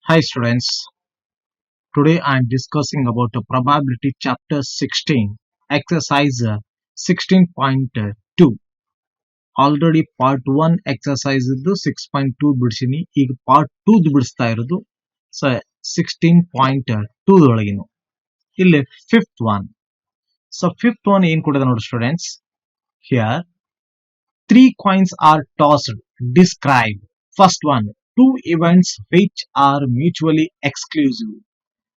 Hi students, today I am discussing about the probability chapter 16, exercise 16.2. Already part 1 exercise ಇದ್ದು 6.2 ಬಿಡಿಸಿನಿ, ಈಗ part 2 ಬಿಡಿಸ್ತಾ ಇರೋದು 16.2 ಒಳಗಿನ ಇಲ್ಲಿ fifth one. So fifth one ಏನ್ ಕೊಡಿದೆ ನೋಡಿ students, here 3 coins are tossed. Describe. First one, 2 events which are mutually exclusive.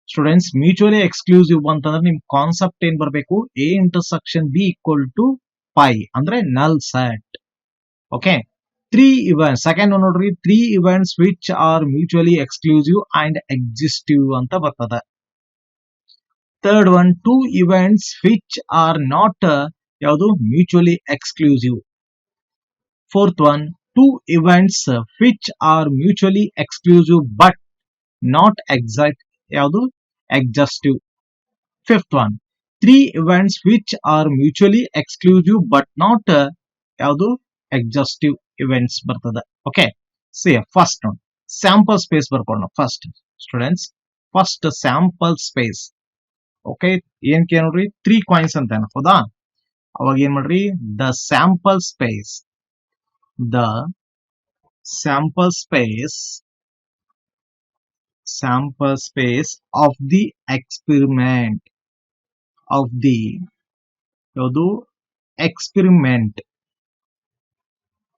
Students, mutually exclusive ಅಂತಂದ್ರೆ ನಿಮ್ concept ಏನ್ ಬರಬೇಕು, A intersection B equal to phi ಅಂದ್ರೆ null set. Okay, 3 events. Second one ನೋಡ್ರಿ, 3 events which are mutually exclusive and exhaustive ಅಂತ ಬರ್ತದೆ. Third one, 2 events which are not ಯಾವುದು mutually exclusive. Fourth one, 2 events which are mutually exclusive but not exact ಯಾವುದು exhaustive. Fifth one, 3 events which are mutually exclusive but not ಯಾವುದು exhaustive events ಬರ್ತದೆ. Okay, C first ನೋಡಿ sample space ಬರ್ಕೊಳ್ಳೋಣ. First students, first sample space. Okay, ಏನಕ್ಕೆ ನೋಡ್ರಿ 3 coins ಅಂತ ಹೌದಾ, ಅವಾಗ ಏನ್ ಮಾಡ್ರಿ, the sample space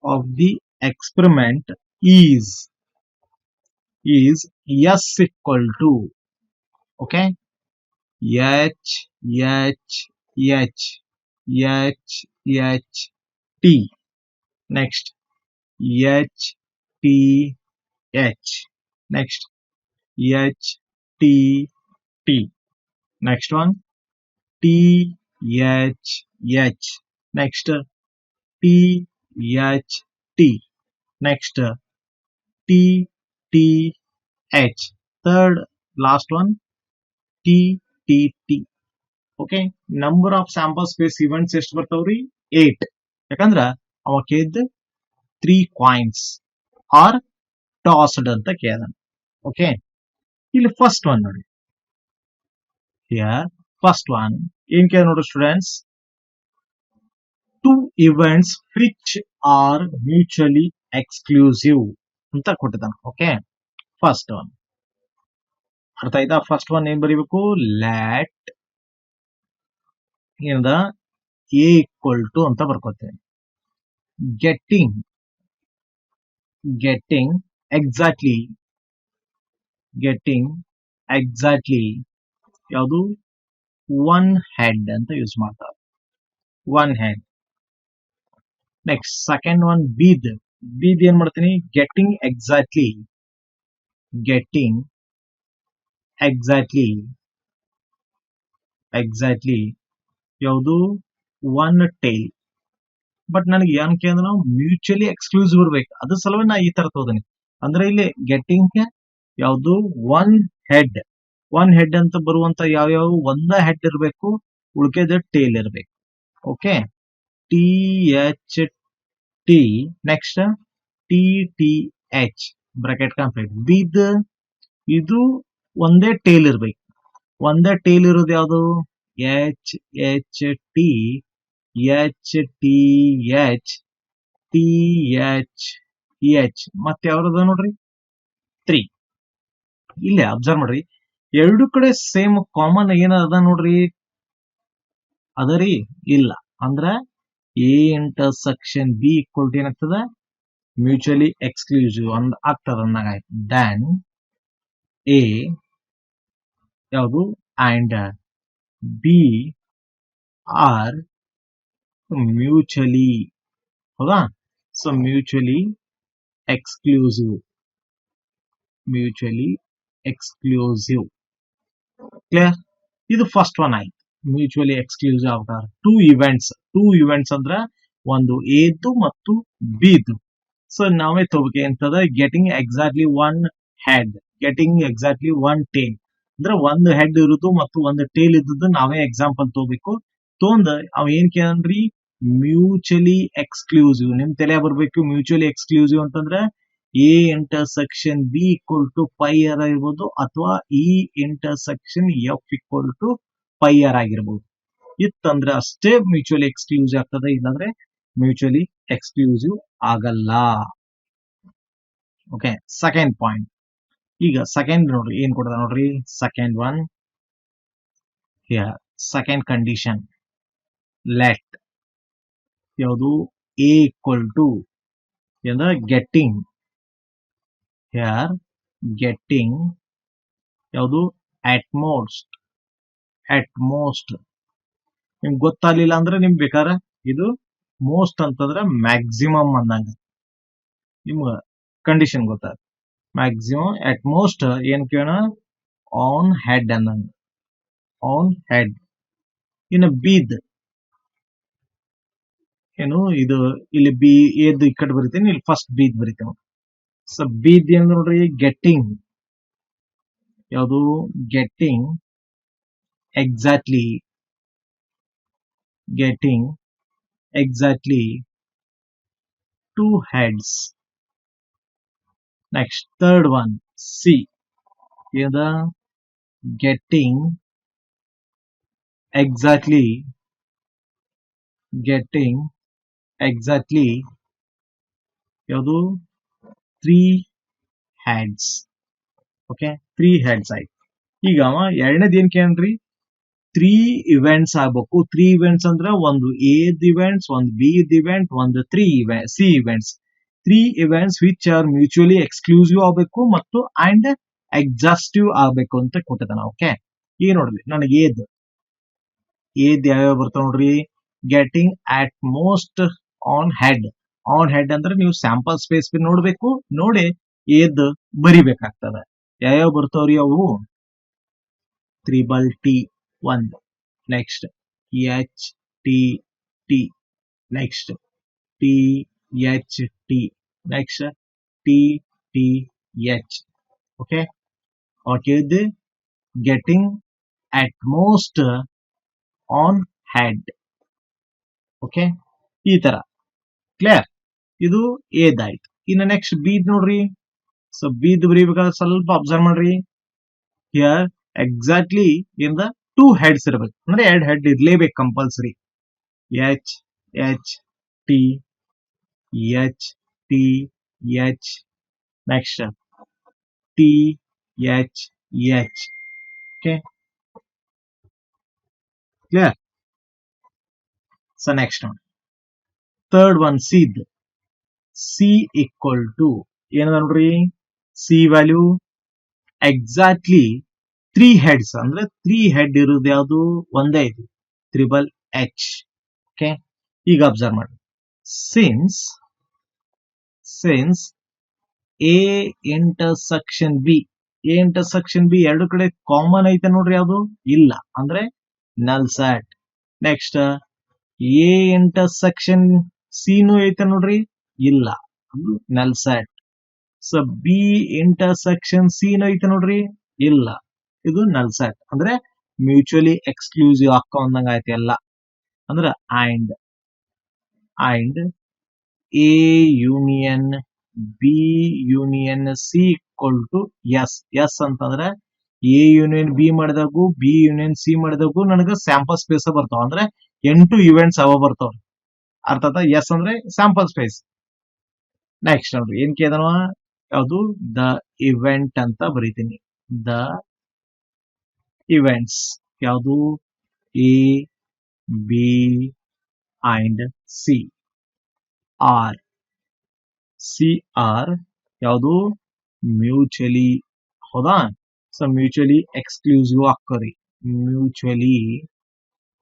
of the experiment is S equal to, okay, H T. Next H next T. Next one T next T. Next T. Third last one T. Okay, number of sample space events ಎಷ್ಟು ಬರ್ತಾವ್ರಿ, 8. ಯಾಕಂದ್ರ ಅವ ಕೇಳಿದ 3 coins are tossed ಅಂತ ಕೇಳಿದ. Okay, ಇಲ್ಲಿ first one ನೋಡಿ, here first one ಏನ್ ಕೇಳ ನೋಡ್ರಿ students, 2 events which are mutually exclusive ಅಂತ ಕೊಟ್ಟಿದ್ದಾನೆ. ಓಕೆ, ಫಸ್ಟ್ ಒನ್ ಅರ್ಥ ಆಯ್ತಾ? ಫಸ್ಟ್ ಒನ್ ಏನ್ ಬರೀಬೇಕು, ಲ್ಯಾಟ್ ಏನದ ಎ ಈಕ್ವಲ್ ಟು ಅಂತ ಬರ್ಕೋತೇನೆ. ಗೆಟ್ಟಿಂಗ್ ಎಕ್ಸಾಕ್ಟ್ಲಿ ಯಾವುದು 1 ಹೆಡ್ ಅಂತ ಯೂಸ್ ಮಾಡ್ತಾರೆ, 1 ಹೆಡ್. ನೆಕ್ಸ್ಟ್ ಸೆಕೆಂಡ್ ಒನ್ ಬೀದ್ ಏನ್ ಮಾಡ್ತೀನಿ, ಗೆಟ್ಟಿಂಗ್ ಎಕ್ಸಾಕ್ಟ್ಲಿ ಯಾವುದು 1 ಟೇಲ್. ಬಟ್ ನನಗೆ ಏನ್ ಕೇಳಿದ್ರೆ ನಾವು ಮ್ಯೂಚುವಲಿ ಎಕ್ಸ್ಕ್ಲೂಸಿವ್ ಇರ್ಬೇಕು, ಅದ್ರ ಸಲುವಾಗಿ ನಾ ಈ ತರ ತೋದನಿ. ಅಂದ್ರೆ ಇಲ್ಲಿ ಗೆಟ್ಟಿಂಗ್ ಯಾವುದು 1 ಹೆಡ್ ಅಂತ ಬರುವಂತ ಯಾವ್ಯಾವ ಒಂದ ಹೆಡ್ ಇರಬೇಕು, ಉಳಿಕೆದ ಟೇಲ್ ಇರಬೇಕು. Okay, THT. Next TTH bracket complete. ಬೀದ್ ಇದು ಒಂದೇ ಟೇಲ್ ಇರ್ಬೇಕು, ಒಂದೇ ಟೇಲ್ ಇರೋದು ಯಾವುದು, HHT THH. ಮತ್ತೆ ಯಾವ್ದು ನೋಡ್ರಿ 3. ಇಲ್ಲೇ ಅಬ್ಸರ್ವ್ ಮಾಡ್ರಿ, ಎರಡು ಕಡೆ ಸೇಮ್ ಕಾಮನ್ ಏನದ ನೋಡ್ರಿ, ಅದರಿ ಇಲ್ಲ ಅಂದ್ರ A intersection B equal to ಏನಾಗ್ತದ, ಮ್ಯೂಚುವಲಿ ಎಕ್ಸ್ಕ್ಲೂಸಿವ್ ಆಗ್ತದ ಅಂದಾಗ ಆಯ್ತು. ದೆನ್ ಎ ಯಾವುದು ಅಂಡ್ ಬಿ ಆರ್ ಮ್ಯೂಚುವಲಿ, ಹೌದಾ? So mutually exclusive clear. ಇದು ಫಸ್ಟ್ ಒನ್ ಆಯ್ತು, ಮ್ಯೂಚುವಲಿ ಎಕ್ಸ್ಕ್ಲೂಸಿವ್ ಆಗ್ತಾರೆ. 2 ಇವೆಂಟ್ಸ್ ಅಂದ್ರ ಒಂದು ಎದು ಮತ್ತು ಬಿದು. ಸೊ ನಾವೇ ತಗೋಬೇಕು ಎಂತದ, getting exactly 1 head, getting exactly 1 tail. ಅಂದ್ರೆ ಒಂದು ಹೆಡ್ ಇರುದು ಮತ್ತು ಒಂದು ಟೇಲ್ ಇದ್ದದ್ದು ನಾವೇ ಎಕ್ಸಾಂಪಲ್ ತಗೋಬೇಕು. ತೊಂದ ಅವ್ ಏನ್ ಕೇಳ್ರಿ, ಮ್ಯೂಚುವಲಿ ಎಕ್ಸ್ಕ್ಲೂಸಿವ್. ನಿಮ್ ತಲೆ ಬರ್ಬೇಕು, ಮ್ಯೂಚುವಲಿ ಎಕ್ಸ್ಕ್ಲೂಸಿವ್ ಅಂತಂದ್ರೆ A intersection B equal to phi or ಇರ್ಬೋದು, ಅಥವಾ E intersection F equal to phi or ಆಗಿರ್ಬೋದು. ಇತ್ತಂದ್ರೆ ಅಷ್ಟೇ ಮ್ಯೂಚುವಲಿ ಎಕ್ಸ್ಕ್ಲೂಸಿವ್ ಆಗ್ತದೆ, ಇಲ್ಲಾಂದ್ರೆ ಮ್ಯೂಚುವಲಿ ಎಕ್ಸ್ಕ್ಲೂಸಿವ್ ಆಗಲ್ಲ. Okay, second point. ಈಗ ಸೆಕೆಂಡ್ ನೋಡ್ರಿ ಏನ್ ಕೊಡ್ದ ನೋಡ್ರಿ. Second one here, second condition let ಯಾವುದು A equal to getting here, getting ಯಾವುದು ಅಟ್ ಮೋಸ್ಟ್ ನಿಮ್ಗೆ ಗೊತ್ತಾಗ್ಲಿಲ್ಲ ಅಂದ್ರೆ ನಿಮ್ಗೆ ಬೇಕಾದ್ರೆ ಇದು ಮೋಸ್ಟ್ ಅಂತಂದ್ರೆ ಮ್ಯಾಕ್ಸಿಮಮ್ ಅಂದಂಗ ನಿಮ್ಗ ಕಂಡೀಷನ್ ಗೊತ್ತಾಗ. ಮ್ಯಾಕ್ಸಿಮಮ್ ಅಟ್ ಮೋಸ್ಟ್ ಏನ್ ಕೇಳೋಣ, ಆನ್ ಹೆಡ್ ಅನ್ನಂಗ, ಆನ್ ಹೆಡ್. ಇನ್ನು ಬೀದ್ ಏನು ಇದು, ಇಲ್ಲಿ ಬಿ ಎದ್ ಈ ಕಡೆ ಬರಿತೀನಿ, ಇಲ್ಲಿ ಫಸ್ಟ್ ಬೀದ್ ಬರಿತೇನೆ. ಸೊ ಬೀದ್ ಏನ್ ನೋಡ್ರಿ, ಗೆಟ್ಟಿಂಗ್ ಯಾವುದು, getting exactly, getting exactly 2 heads. Next, third one, C. Here the getting exactly ಯಾವುದು 3 heads. ಓಕೆ, 3 heads ಆಯ್ತು. ಈಗ ಎರಡನೇದು ಏನ್ ಕೇಳ್ರಿ, 3 ಇವೆಂಟ್ಸ್ ಆಗ್ಬೇಕು. 3 ಇವೆಂಟ್ಸ್ ಅಂದ್ರೆ ಒಂದು ಎ ಇವೆಂಟ್ಸ್, ಒಂದು ಬಿ ಇವೆಂಟ್, ಒಂದು C events. 3 events which are mutually exclusive ಆಗಬೇಕು ಮತ್ತು ಅಂಡ್ ಎಕ್ಸಾಸ್ಟಿವ್ ಆಗಬೇಕು ಅಂತ ಕೊಟ್ಟಿದ್ದಾನ. ಓಕೆ, ಈಗ ನೋಡ್ರಿ ನನಗೆ ಏದ್ ಯಾವ್ಯಾವ ಬರ್ತಾವ ನೋಡ್ರಿ. Getting at most on head ಅಂದ್ರೆ ನೀವು ಸ್ಯಾಂಪಲ್ ಸ್ಪೇಸ್ ನೋಡ್ಬೇಕು, ನೋಡಿ ಏದ್ ಬರಿಬೇಕಾಗ್ತದ. ಯಾವ್ಯಾವ ಬರ್ತಾವ್ರಿ ಅವು, 3T 1, next HTT, next THT, next TTH. Okay, ಇದು getting at most on head. Okay, ಈ ತರ ಕ್ಲಿಯರ್. ಇದು ಏದಾಯ್ತು. ಇನ್ನು ನೆಕ್ಸ್ಟ್ ಬೀದ್ ನೋಡ್ರಿ. ಸೊ ಬೀದ್ ಬರೀಬೇಕಾದ್ರೆ ಸ್ವಲ್ಪ ಅಬ್ಸರ್ವ್ ಮಾಡ್ರಿ. ಹಿಯರ್ ಎಕ್ಸಾಕ್ಟ್ಲಿ ಇಂದ 2 heads ಇರ್ಬೇಕು, ಅಂದ್ರೆ 2 ಹೆಡ್ ಇರ್ಲೇಬೇಕು compulsory. HHT, HTH, next THH. Okay, clear. So next one, third one, C equal to ಏನದ ನೋಡ್ರಿ, C ವ್ಯಾಲ್ಯೂ ಎಕ್ಸಾಕ್ಟ್ಲಿ 3 heads, ಅಂದ್ರೆ 3 ಹೆಡ್ ಇರೋದು ಯಾವುದು, ಒಂದೇ ಇದು, THH. ಓಕೆ, ಈಗ ಅಬ್ಸರ್ವ್ ಮಾಡಿ. ಸಿನ್ಸ್ ಎ ಇಂಟರ್ಸೆಕ್ಷನ್ ಬಿ, ಎರಡು ಕಡೆ ಕಾಮನ್ ಐತೆ ನೋಡ್ರಿ, ಯಾವುದು ಇಲ್ಲ ಅಂದ್ರೆ null set. Next A intersection C ನು ಐತೆ ನೋಡ್ರಿ, ಇಲ್ಲ, ಅದು ನಲ್ set. So B intersection C ನು ಐತೆ ನೋಡ್ರಿ, ಇಲ್ಲ, ಇದು ನಲ್ ಸೆಟ್. ಅಂದ್ರೆ ಮ್ಯೂಚುವಲಿ ಎಕ್ಸ್ಕ್ಲೂಸಿವ್ ಅಕ್ಕ ಅಂದಂಗ ಆಯ್ತು ಎಲ್ಲ. ಅಂದ್ರೆ and A union B union C equal to S ಅಂತಂದ್ರೆ ಎ ಯೂನಿಯನ್ ಬಿ ಮಾಡಿದಾಗು ಬಿ ಯೂನಿಯನ್ ಸಿ ಮಾಡಿದಾಗು ನನಗೆ ಸ್ಯಾಂಪಲ್ ಸ್ಪೇಸ್ ಬರ್ತಾವ. ಅಂದ್ರೆ 8 ಇವೆಂಟ್ಸ್ ಅವ ಬರ್ತಾವ. ಅರ್ಥ ಆಯ್ತಾ? ಎಸ್ ಅಂದ್ರೆ ಸ್ಯಾಂಪಲ್ ಸ್ಪೇಸ್. ನೆಕ್ಸ್ಟ್ ನೋಡ್ರಿ ಏನ್ ಕೇಳ್ದವ, ಯಾವುದು ದ ಇವೆಂಟ್ ಅಂತ ಬರೀತೀನಿ. ದ ಇವೆಂಟ್ಸ್ ಯಾವುದು, A B and C are ಯಾವುದು ಮ್ಯೂಚುವಲಿ, ಹೌದಾ? ಸೊ ಮ್ಯೂಚುವಲಿ ಎಕ್ಸ್ಕ್ಲೂಸಿವ್ ಆಗ್ತದೆ. ಮ್ಯೂಚುವಲಿ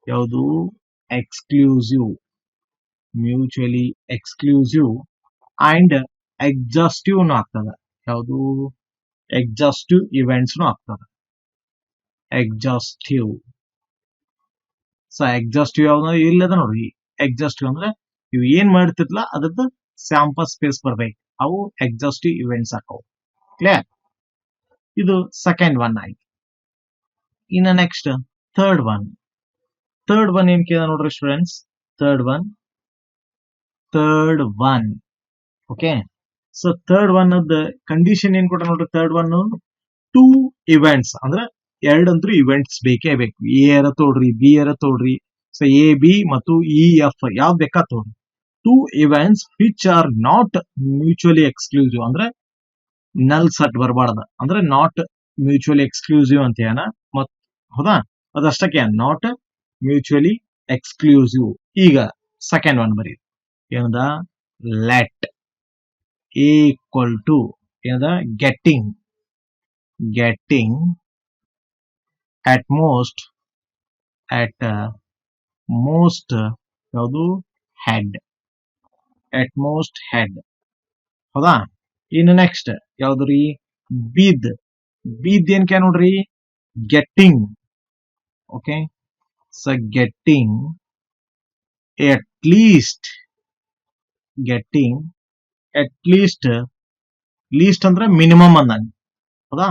ಯಾವುದು ಎಕ್ಸ್ಕ್ಲೂಸಿವ್ ಅಂಡ್ ಎಕ್ಸಾಸ್ಟಿವ್ ಆಗ್ತದೆ. ಯಾವುದು ಎಕ್ಸಾಸ್ಟಿವ್ ಇವೆಂಟ್ಸ್ ಆಗ್ತದೆ. ಎಕ್ಸಾಸ್ಟಿವ್. ಸೊ ಎಕ್ಸಾಸ್ಟಿವ್ ಯಾವ್ದು ಇಲ್ಲದ ನೋಡ್ರಿ. ಎಕ್ಸಾಸ್ಟಿವ್ ಅಂದ್ರೆ ಇವು ಏನ್ ಮಾಡ್ತಿರ್ಲ ಅದ್ರದ್ದು ಸ್ಯಾಂಪಲ್ ಸ್ಪೇಸ್ ಬರ್ಬೇಕು, ಅವು ಎಕ್ಸಾಸ್ಟಿವ್ ಇವೆಂಟ್ಸ್ ಹಾಕವು. ಕ್ಲಿಯರ್? ಇದು ಸೆಕೆಂಡ್ ಒನ್ ಆಯ್ತು. ಇನ್ನ ನೆಕ್ಸ್ಟ್ ಥರ್ಡ್ ಒನ್ ಏನ್ ಕೇಳ ನೋಡ್ರಿ students. Third one okay, so third one condition ಏನ್ ಕೊಟ್ಟ ನೋಡ್ರಿ, ಥರ್ಡ್ ಒನ್ ಟೂ ಇವೆಂಟ್ಸ್ ಅಂದ್ರೆ ಎರಡಂದ್ರೂ ಇವೆಂಟ್ಸ್ ಬೇಕೇ ಬೇಕು. ಎ ಅರ ತೋಡ್ರಿ, ಬಿ ಅರ ತೋಡ್ರಿ. ಸೊ ಎ ಬಿ ಮತ್ತು ಇ ಎಫ್ ಯಾವ್ದು ಬೇಕಾ ತೋಡ್ರಿ. Two events which are not mutually exclusive ಅಂದ್ರೆ ನಲ್ ಸಟ್ ಬರಬಾರ್ದ, ಅಂದ್ರೆ ನಾಟ್ ಮ್ಯೂಚುವಲಿ ಎಕ್ಸ್ಕ್ಲೂಸಿವ್ ಅಂತ ಏನ ಮತ್ ಹೌದಾ, ಅದಷ್ಟಕ್ಕೆ ನಾಟ್ ಮ್ಯೂಚುವಲಿ ಎಕ್ಸ್ಕ್ಲೂಸಿವ್. ಈಗ ಸೆಕೆಂಡ್ ಒನ್ ಬರೀ ಏನದ, ಲೆಟ್ ಈಕ್ವಲ್ ಟು ಏನದ, ಗೆಟ್ಟಿಂಗ್ at most ಯಾವುದು ಹೆಡ್, at most ಹೆಡ್ ಹೌದಾ. ಇನ್ನು ನೆಕ್ಸ್ಟ್ ಯಾವ್ದ್ರಿ, ಬಿದ್ ಏನ್ ಕ್ಯಾ ನೋಡ್ರಿ, getting. Okay, so getting at least least ಅಂದ್ರೆ ಮಿನಿಮಮ್ ಅಂದಂಗ ಹೌದಾ,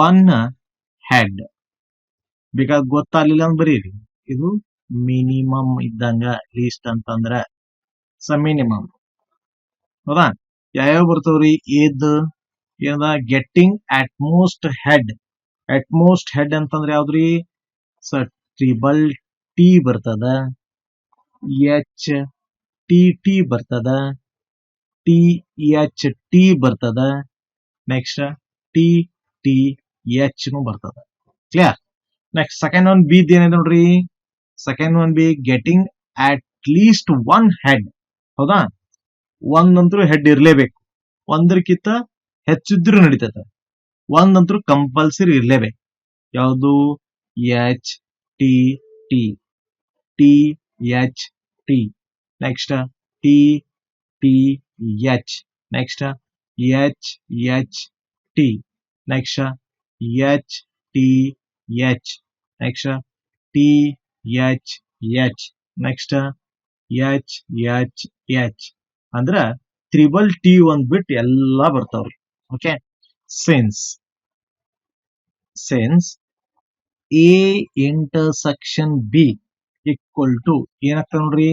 ಒನ್ ಹೆಡ್. ಬೇಕಾದ ಗೊತ್ತಾಗ್ಲಿಲ್ಲ ಅಂತ ಬರೀರಿ, ಇದು ಮಿನಿಮಮ್ ಇದ್ದಂಗ ಲೀಸ್ಟ್ ಅಂತಂದ್ರ ಸ ಮಿನಿಮಮ್ ಹೌದಾ. ಯಾವ್ಯಾವ ಬರ್ತವ್ರಿ, ಏದ್ ಏನದ, ಗೆಟ್ಟಿಂಗ್ ಅಟ್ ಮೋಸ್ಟ್ ಹೆಡ್ ಅಂತಂದ್ರೆ ಯಾವ್ದ್ರಿ, ಸ ಟ್ರಿಬಲ್ ಟಿ ಬರ್ತದ, ಎಚ್ ಟಿ ಬರ್ತದ, ಟಿ ಎಚ್ ಟಿ ಬರ್ತದ, ನೆಕ್ಸ್ಟ್ ಟಿ ಟಿ ಎಚ್ ನು ಬರ್ತದ. Clear. Next second one B ಏನಿದೆ ನೋಡ್ರಿ, second one be getting at least one head ಹೌದಾ. ಒಂದಂತರೂ ಹೆಡ್ ಇರ್ಲೇಬೇಕು, ಒಂದಕ್ಕಿಂತ ಹೆಚ್ಚಿದ್ರು ನಡೀತದ, ಒಂದಂತರೂ ಕಂಪಲ್ಸರಿ ಇರ್ಲೇಬೇಕು. ಯಾವುದು, H T T T H T, next T T H, next H H T, next H T H, next T H H, next H H H ಅಂದ್ರ triple T ಒಂದ್ ಬಿಟ್ ಎಲ್ಲಾ ಬರ್ತಾವ್ರಿ. Okay, since A intersection B equal to ಏನಾಗ್ತದ ನೋಡ್ರಿ,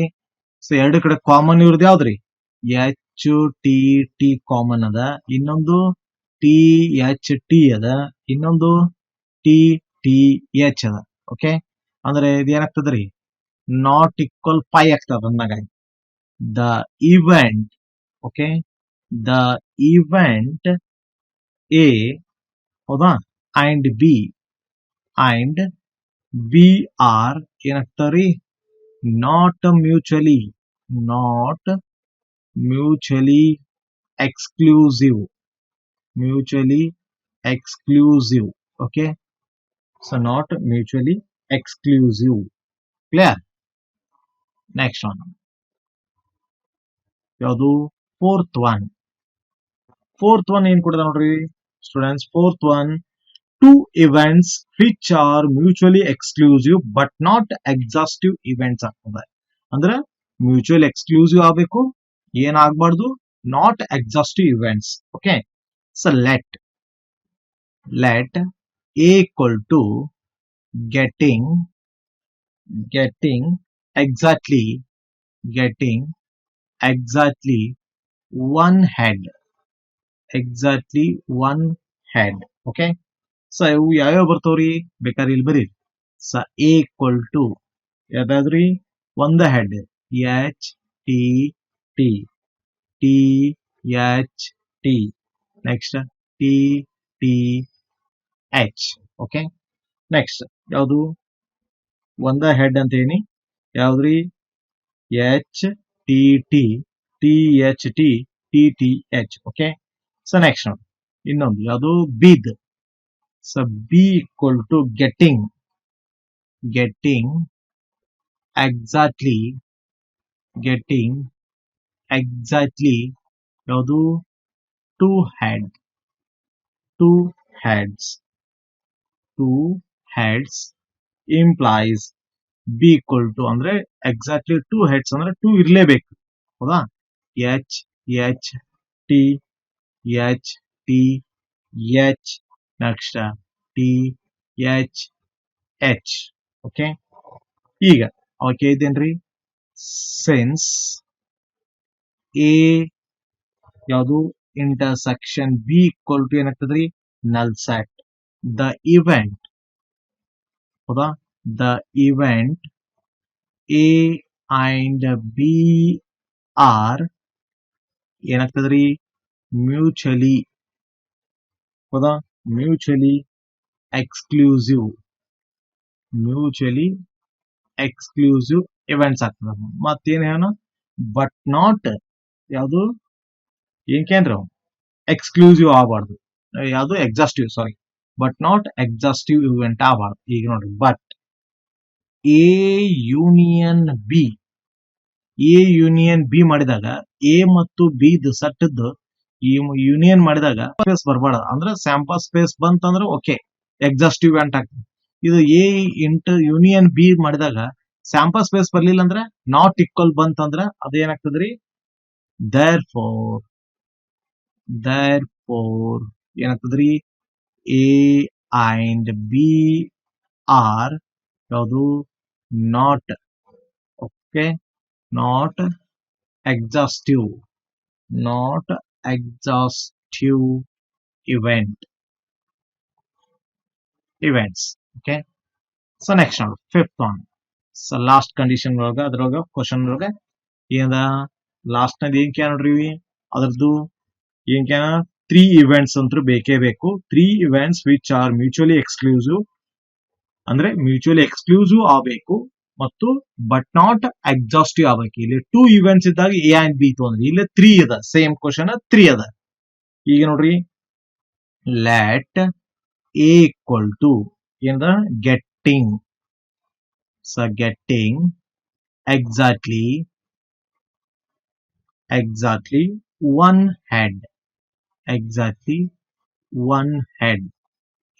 so ಎರಡು ಕಡೆ common ಇವ್ರದ್ದು ಯಾವ್ದ್ರಿ, ಎಚ್ ಟಿ ಟಿ ಕಾಮನ್ ಅದ, ಇನ್ನೊಂದು ಟಿ ಎಚ್ ಟಿ ಅದ, ಇನ್ನೊಂದು ಟಿ ಟಿ ಎಚ್ ಅದ. ಓಕೆ, ಅಂದ್ರೆ ಇದು ಏನಾಗ್ತದ್ರಿ, ನಾಟ್ ಈಕ್ವಲ್ ಪೈ ಆಗ್ತದ ಅಂದಾಗ. The event, okay, the event A ಹೌದಾ ಅಂಡ್ ಬಿ ಆರ್ ಏನಾಗ್ತಾವ್ರಿ, not mutually exclusive. Okay, so not mutually exclusive. Clear. Next one ಯಾವುದು, ಫೋರ್ತ್ ಒನ್ ಏನ್ ಕೊಡದ ನೋಡ್ರಿ students, fourth one two events which are mutually exclusive but not exhaustive events ಆಗ್ತದೆ. ಅಂದ್ರೆ mutual exclusive ಆಗಬೇಕು, ಏನಾಗಬಾರ್ದು, not exhaustive events. Okay, so let equal to getting exactly one head. Okay, so ಇವು ಯಾವ್ಯಾವ ಬರ್ತವ್ರಿ ಬೇಕಾದ್ರೆ ಇಲ್ಲಿ ಬರೀ. ಸ ಈಕ್ವಲ್ ಟು ಯಾವ್ದಾದ್ರಿ, ಒಂದ head H T T T H T, next T T H. Okay, next ಯಾವುದು, ಒಂದ ಹೆಡ್ ಅಂತ ಏನಿ ಯಾವ್ದ್ರಿ, H T T T H T T T H. Okay, so next ನೋಡಿ ಇನ್ನೊಂದು ಯಾವುದು, ಬಿದ್. So B equal to getting exactly ಯಾವುದು, two heads implies B equal to ಅಂದ್ರೆ ಎಕ್ಸಾಕ್ಟ್ಲಿ ಟೂ ಹೆಡ್ಸ್ ಅಂದ್ರೆ ಟೂ ಇರ್ಲೇಬೇಕು ಹೌದಾ. H H T H T H, next T H H. Okay, ಈಗ ಓಕೆ ಇದೇನ್ರಿ, ಸಿನ್ಸ್ ಎ ಯಾವುದು ಇಂಟರ್ಸೆಕ್ಷನ್ ಬಿ ಈಕ್ವಲ್ ಟು ಏನಾಗ್ತದ್ರಿ null set. The event ಹೌದಾ the event A and B are ಏನಾಗ್ತದ್ರಿ mutually ಹೌದಾ ಮ್ಯೂಚುವಲಿ ಎಕ್ಸ್ಕ್ಲೂಸಿವ್ ಇವೆಂಟ್ಸ್ ಆಗ್ತದ. ಮತ್ತೇನ್ ಹೇಳೋಣ ಬಟ್ ನಾಟ್ ಯಾವುದು ಏನ್ ಕೇಂದ್ರ ಎಕ್ಸ್ಕ್ಲೂಸಿವ್ ಆಗಬಾರ್ದು, ಯಾವುದು exhaustive sorry but not exhaustive event ಆಗಬಾರ್ದು. ಈಗ ನೋಡ್ರಿ ಬಟ್ ಎ ಯೂನಿಯನ್ ಬಿ ಮಾಡಿದಾಗ ಎ ಮತ್ತು ಬಿ ಸೆಟ್ದು ಈ ಯೂನಿಯನ್ ಮಾಡಿದಾಗ ಸ್ಪೇಸ್ ಬರಬಾರ್ದು. ಅಂದ್ರೆ ಸ್ಯಾಂಪಲ್ ಸ್ಪೇಸ್ ಬಂತಂದ್ರೆ ಓಕೆ ಎಕ್ಸಾಸ್ಟಿವ್ ಇವೆಂಟ್ ಆಗ್ತದೆ. ಇದು ಎ ಇಂಟು ಯೂನಿಯನ್ ಬಿ ಮಾಡಿದಾಗ ಸ್ಯಾಂಪಲ್ ಸ್ಪೇಸ್ ಬರ್ಲಿಲ್ಲ ಅಂದ್ರೆ ನಾಟ್ ಈಕ್ವಲ್ ಬಂತಂದ್ರ ಅದೇನಾಗ್ತದ್ರಿ ದೇರ್ ಫೋರ್ ಏನಾಗ್ತದ್ರಿ ಎ ಅಂಡ್ ಬಿ ಆರ್ ಯಾವುದು not okay not exhaustive events. Okay, so next one, fifth one. So last condition ಒಳಗ ಅದ್ರೊಳಗ ಕ್ವಶನ್ ಒಳಗ ಏನದ ಲಾಸ್ಟ್ ನದ ಏನ್ ಕ್ಯಾ ನೋಡ್ರಿ ಅದ್ರದ್ದು ಏನ್ ಕ್ಯಾ 3 ಇವೆಂಟ್ಸ್ ಅಂತೂ ಬೇಕೇ ಬೇಕು. 3 events which are mutually exclusive ಅಂದ್ರೆ ಮ್ಯೂಚುವಲಿ ಎಕ್ಸ್ಕ್ಲೂಸಿವ್ ಆಗಬೇಕು ಮತ್ತು ಬಟ್ ನಾಟ್ ಎಕ್ಸಾಸ್ಟಿವ್ ಆಗಬೇಕು. ಇಲ್ಲಿ 2 ಇವೆಂಟ್ಸ್ ಇದ್ದಾಗ ಎ ಅಂಡ್ ಬಿ ತೊಂದ್ರಿ, ಇಲ್ಲಿ 3 ಅದ, ಸೇಮ್ ಕ್ವಶನ್ 3 ಅದ. ಈಗ ನೋಡ್ರಿ ಲೆಟ್ ಎ ಈಕ್ವಲ್ ಟು ಏನದ getting exactly one head a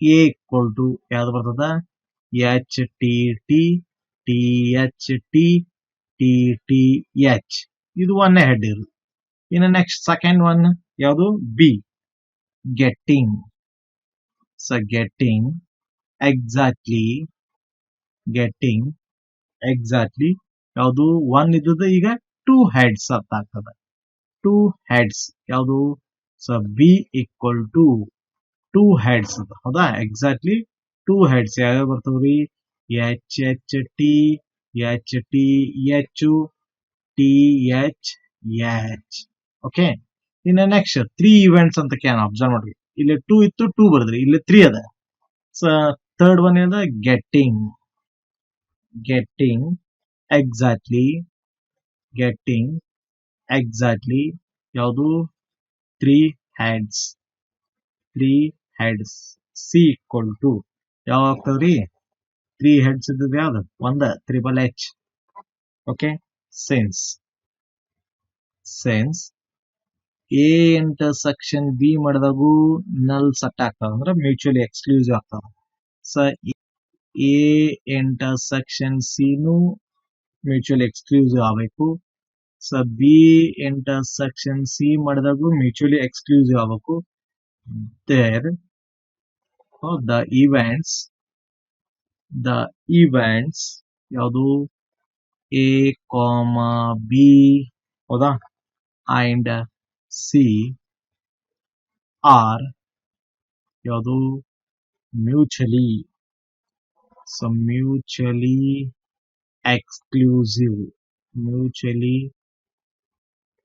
equal to ಯಾವ್ದು ಬರ್ತದ H T T T H T T T H ಇದು ಒನ್ ಹೆಡ್ ಇರು. ಇನ್ನು ನೆಕ್ಸ್ಟ್ ಸೆಕೆಂಡ್ ಒನ್ ಯಾವುದು ಬಿ ಗೆಟ್ಟಿಂಗ್ ಎಕ್ಸಾಕ್ಟ್ಲಿ ಯಾವುದು ಒನ್ ಇದ್ದದ ಈಗ 2 ಹೆಡ್ಸ್ ಅಂತ ಆಗ್ತದ. 2 ಹೆಡ್ಸ್ ಯಾವುದು ಬಿ ಈಕ್ವಲ್ ಟು 2 ಹೆಡ್ಸ್ ಅದ ಹೌದಾ ಎಕ್ಸಾಕ್ಟ್ಲಿ 2 ಹೆಡ್ಸ್ ಯಾವ್ಯಾವ ಬರ್ತವ್ರಿ H H T H T H T H H. Okay, ಇನ್ನು ನೆಕ್ಸ್ಟ್ 3 ಇವೆಂಟ್ಸ್ ಅಂತ ಕ್ಯಾನ್ ಅಬ್ಸರ್ವ್ ಮಾಡ್ರಿ. ಇಲ್ಲಿ 2 ಇತ್ತು 2 ಬರ್ದ್ರಿ, ಇಲ್ಲಿ 3 ಅದ. ಸೊ ಥರ್ಡ್ ಒನ್ ಏನದ ಗೆಟ್ಟಿಂಗ್ ಎಕ್ಸಾಕ್ಟ್ಲಿ ಯಾವುದು 3 ಹೆಡ್ಸ್ ಸಿ ಈಕ್ವಲ್ ಟು ಯಾವ ಆಗ್ತದ್ರಿ 3 ಹೆಡ್ಸ್ ಇದ್ದದ ಯಾವ್ದು ಒಂದ triple H. Okay, since A intersection B ಮಾಡಿದಾಗೂ ನಲ್ ಸೆಟ್ ಆಗ್ತದ ಅಂದ್ರೆ ಮ್ಯೂಚುವಲಿ ಎಕ್ಸ್ಕ್ಲೂಸಿವ್ ಆಗ್ತದ. ಸೊ ಎ ಇಂಟರ್ಸೆಕ್ಷನ್ ಸಿನು ಮ್ಯೂಚುವಲಿ ಎಕ್ಸ್ಕ್ಲೂಸಿವ್ ಆಗಬೇಕು. ಸೊ ಬಿ ಇಂಟರ್ಸೆಕ್ಷನ್ ಸಿ ಮಾಡಿದಾಗೂ ಮ್ಯೂಚುವಲಿ ಎಕ್ಸ್ಕ್ಲೂಸಿವ್ ಆಗಬೇಕು. ದೇರ್ ದ ಇವೆಂಟ್ಸ್ ಯಾವುದು ಎ ಬಿ ಹೌದಾ ಅಂಡ್ ಸಿ ಆರ್ ಯಾವುದು mutually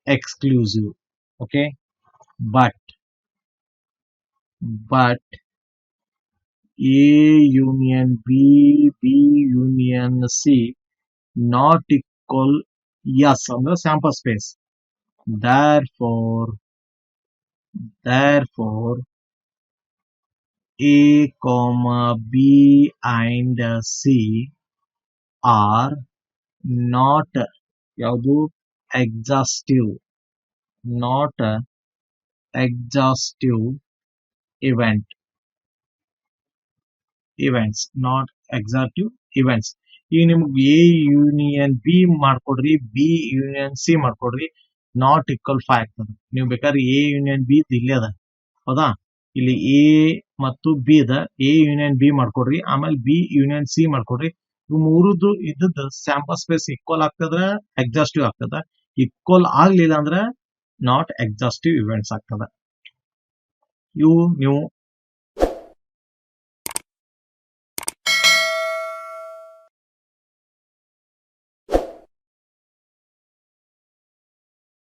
exclusive. Okay, but A union B union C not equal S ಅಂದ್ರೆ sample space. therefore A, B and C are not ಯಾವುದು exhaustive events. ಈಗ ನಿಮ್ಗೆ A union B ಮಾಡ್ಕೊಡ್ರಿ, B union C ಮಾಡ್ಕೊಡ್ರಿ, not equal 5 ಆಗ್ತದೆ. ನೀವು ಬೇಕಾದ್ರೆ A union B ಇಲ್ಲೇ ಅದ ಹೌದಾ, ಇಲ್ಲಿ ಎ ಮತ್ತು ಬಿ ಅದ, ಎ ಯೂನಿಯನ್ ಬಿ ಮಾಡ್ಕೊಡ್ರಿ, ಆಮೇಲೆ ಬಿ ಯೂನಿಯನ್ ಸಿ ಮಾಡ್ಕೊಡ್ರಿ. ಇವು ಮೂರದ್ದು ಇದ್ದದ್ದು ಸ್ಯಾಂಪಲ್ ಸ್ಪೇಸ್ ಈಕ್ವಲ್ ಆಗ್ತದ, ಎಕ್ಸಾಸ್ಟಿವ್ ಆಗ್ತದ. ಈಕ್ವಲ್ ಆಗ್ಲಿಲ್ಲ ಅಂದ್ರೆ ನಾಟ್ ಎಕ್ಸಾಸ್ಟಿವ್ ಇವೆಂಟ್ಸ್ ಆಗ್ತದ. ಇವು ನೀವು